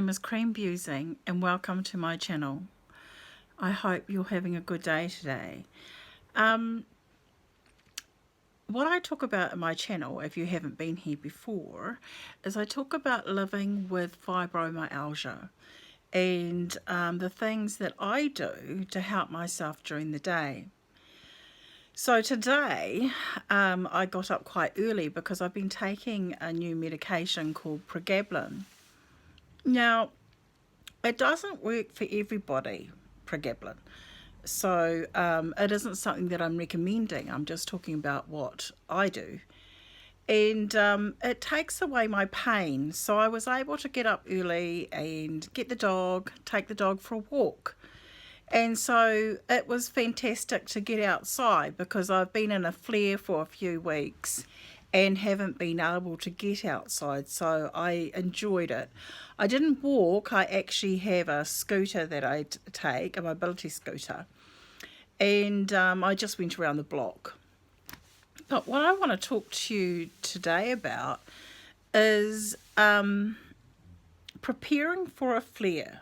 name is Cream Busing and welcome to my channel. I hope you're having a good day today. What I talk about in my channel, if you haven't been here before, is I talk about living with fibromyalgia and the things that I do to help myself during the day. So today I got up quite early because I've been taking a new medication called pregabalin. Now, it doesn't work for everybody, pregabalin. So it isn't something that I'm recommending. I'm just talking about what I do. And it takes away my pain. So I was able to get up early and get the dog, take the dog for a walk. And so it was fantastic to get outside because I've been in a flare for a few weeks and haven't been able to get outside, so I enjoyed it. I didn't walk. I actually have a scooter that I take, a mobility scooter, and I just went around the block. But what I want to talk to you today about is preparing for a flare.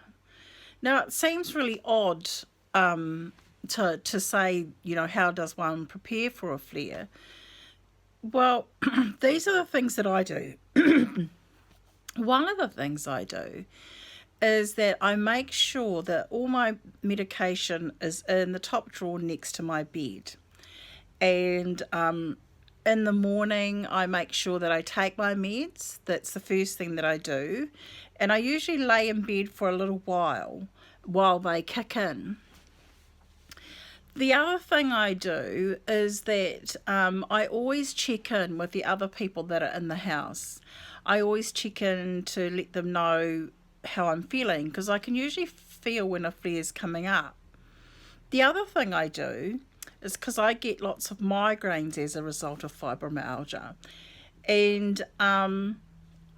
Now, it seems really odd to say, how does one prepare for a flare? Well, these are the things that I do. One of the things I do is that I make sure that all my medication is in the top drawer next to my bed. And in the morning, I make sure that I take my meds. That's the first thing that I do. And I usually lay in bed for a little while they kick in. The other thing I do is that I always check in with the other people that are in the house. I always check in to let them know how I'm feeling because I can usually feel when a flare is coming up. The other thing I do is because I get lots of migraines as a result of fibromyalgia, and I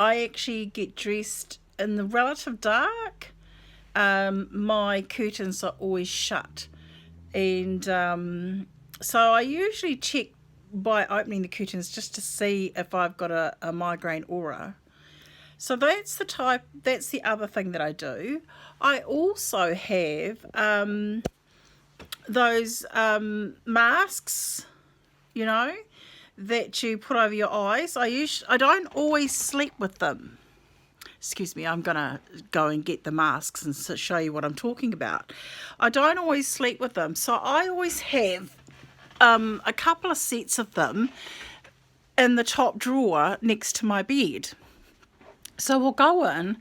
actually get dressed in the relative dark. My curtains are always shut. And so I usually check by opening the curtains just to see if I've got a migraine aura. So that's the other thing that I do. I also have those masks, that you put over your eyes. I don't always sleep with them. Excuse me, I'm going to go and get the masks and show you what I'm talking about. I don't always sleep with them, so I always have a couple of sets of them in the top drawer next to my bed. So we'll go in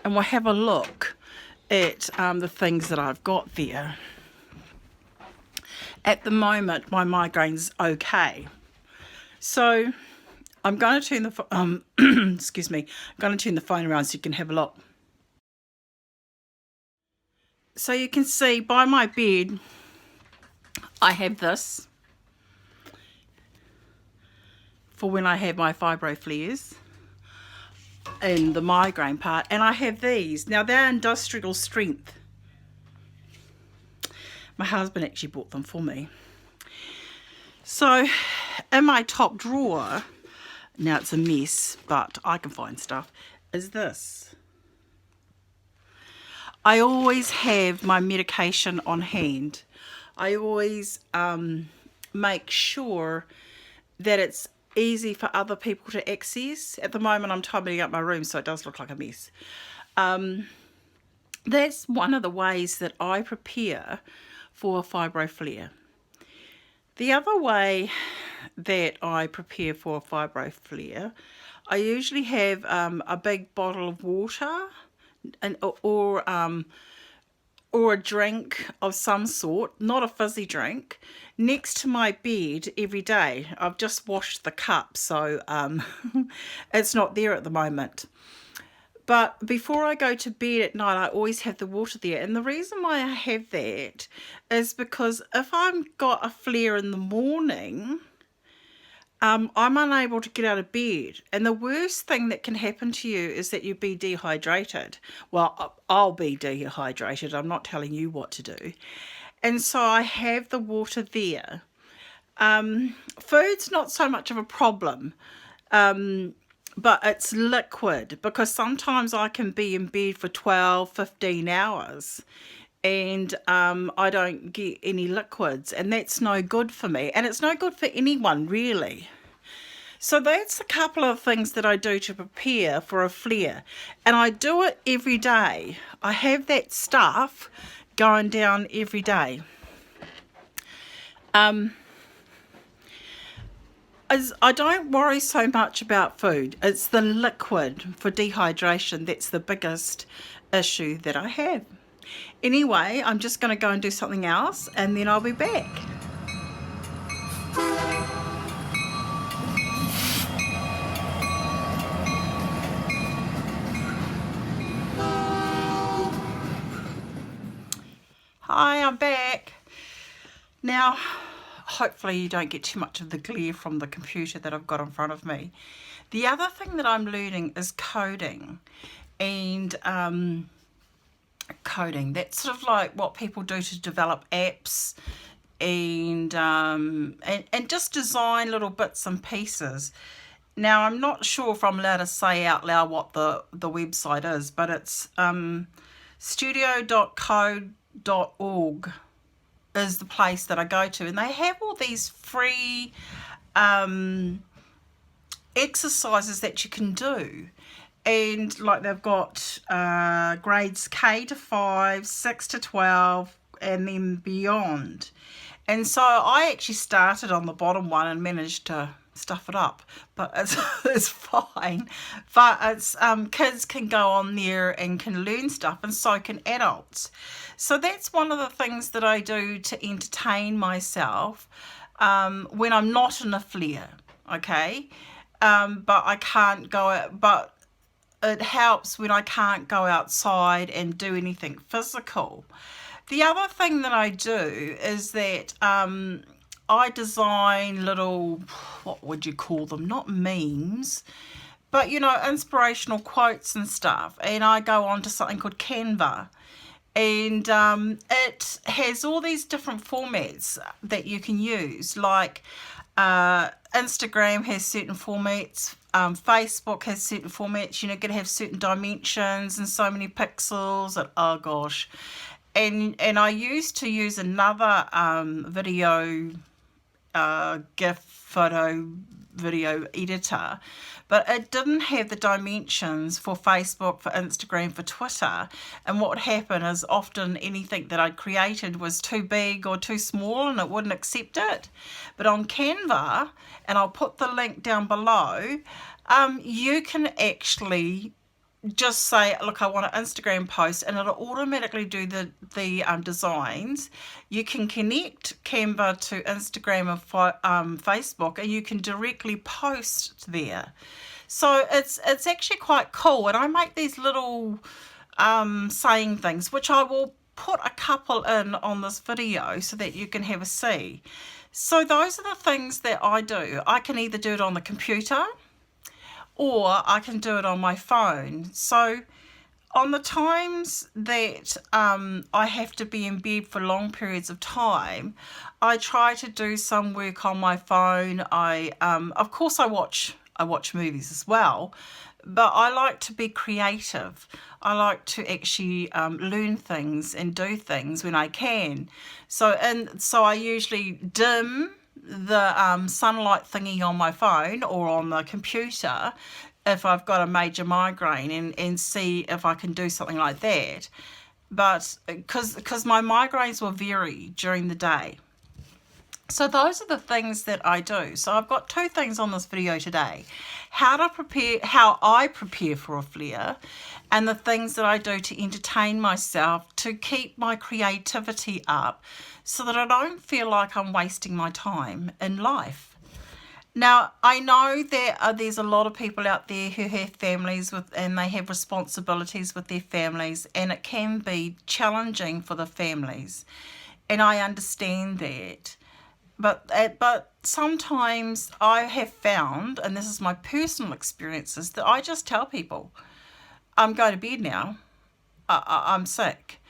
and we'll have a look at the things that I've got there. At the moment, my migraine's okay. So I'm going to turn the excuse me. I'm going to turn the phone around so you can have a look. So you can see by my bed, I have this for when I have my fibro flares and the migraine part, and I have these. Now they're industrial strength. My husband actually bought them for me. So in my top drawer, now it's a mess, but I can find stuff, is this. I always have my medication on hand. I always make sure that it's easy for other people to access. At the moment I'm tidying up my room, so it does look like a mess. That's one of the ways that I prepare for a fibro flare. The other way that I prepare for a fibro flare, I usually have a big bottle of water or a drink of some sort, not a fizzy drink, next to my bed every day. I've just washed the cup, so it's not there at the moment. But before I go to bed at night, I always have the water there. And the reason why I have that is because if I've got a flare in the morning, I'm unable to get out of bed. And the worst thing that can happen to you is that you be dehydrated. Well, I'll be dehydrated. I'm not telling you what to do. And so I have the water there. Food's not so much of a problem. but it's liquid, because sometimes I can be in bed for 12, 15 hours and I don't get any liquids, and that's no good for me, and it's no good for anyone really. So that's a couple of things that I do to prepare for a flare, and I do it every day. I have that stuff going down every day. As I don't worry so much about food. It's the liquid for dehydration that's the biggest issue that I have. Anyway, I'm just going to go and do something else, and then I'll be back. Hi, I'm back. Now, hopefully you don't get too much of the glare from the computer that I've got in front of me. The other thing that I'm learning is coding. And coding, that's sort of like what people do to develop apps and just design little bits and pieces. Now, I'm not sure if I'm allowed to say out loud what the website is, but it's studio.code.org is the place that I go to, and they have all these free exercises that you can do. And like they've got grades K to 5, 6 to 12, and then beyond. And so I actually started on the bottom one and managed to stuff it up, but it's fine. But it's kids can go on there and can learn stuff, and so can adults. So that's one of the things that I do to entertain myself when I'm not in a flare, okay? But I can't go out, but it helps when I can't go outside and do anything physical. The other thing that I do is that I design little, what would you call them? Not memes, but you know, inspirational quotes and stuff. And I go on to something called Canva. And it has all these different formats that you can use, like Instagram has certain formats, Facebook has certain formats, you know, going to have certain dimensions and so many pixels, and oh gosh. And I used to use another video, GIF photo video editor, but it didn't have the dimensions for Facebook, for Instagram, for Twitter. And what would happen is often anything that I'd created was too big or too small and it wouldn't accept it. But on Canva, and I'll put the link down below, you can actually just say, look, I want an Instagram post, and it'll automatically do the designs. You can connect Canva to Instagram and Facebook, and you can directly post there. So it's actually quite cool. And I make these little saying things, which I will put a couple in on this video so that you can have a see. So those are the things that I do. I can either do it on the computer, or I can do it on my phone. So on the times that I have to be in bed for long periods of time, I try to do some work on my phone. Of course I watch movies as well, but I like to be creative. I like to actually learn things and do things when I can. So I usually dim the sunlight thingy on my phone or on the computer if I've got a major migraine, and see if I can do something like that. But because my migraines will vary during the day. So those are the things that I do. So I've got two things on this video today: how I prepare for a flare, and the things that I do to entertain myself, to keep my creativity up, so that I don't feel like I'm wasting my time in life. Now, I know there's a lot of people out there who have families and they have responsibilities with their families, and it can be challenging for the families, and I understand that. But sometimes I have found, and this is my personal experiences, that I just tell people, I'm going to bed now, I'm sick.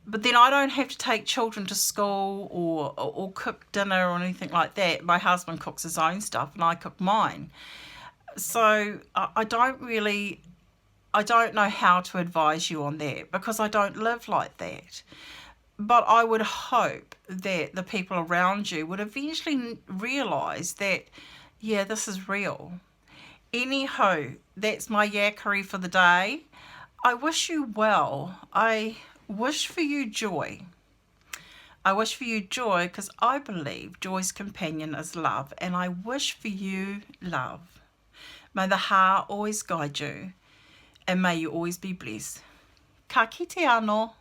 But then I don't have to take children to school or cook dinner or anything like that. My husband cooks his own stuff and I cook mine. So I don't know how to advise you on that because I don't live like that. But I would hope that the people around you would eventually realise that, yeah, this is real. Anyhow, that's my yakkery for the day. I wish you well. I wish for you joy. I wish for you joy because I believe joy's companion is love, and I wish for you love. May the heart always guide you, and may you always be blessed. Ka kite anō.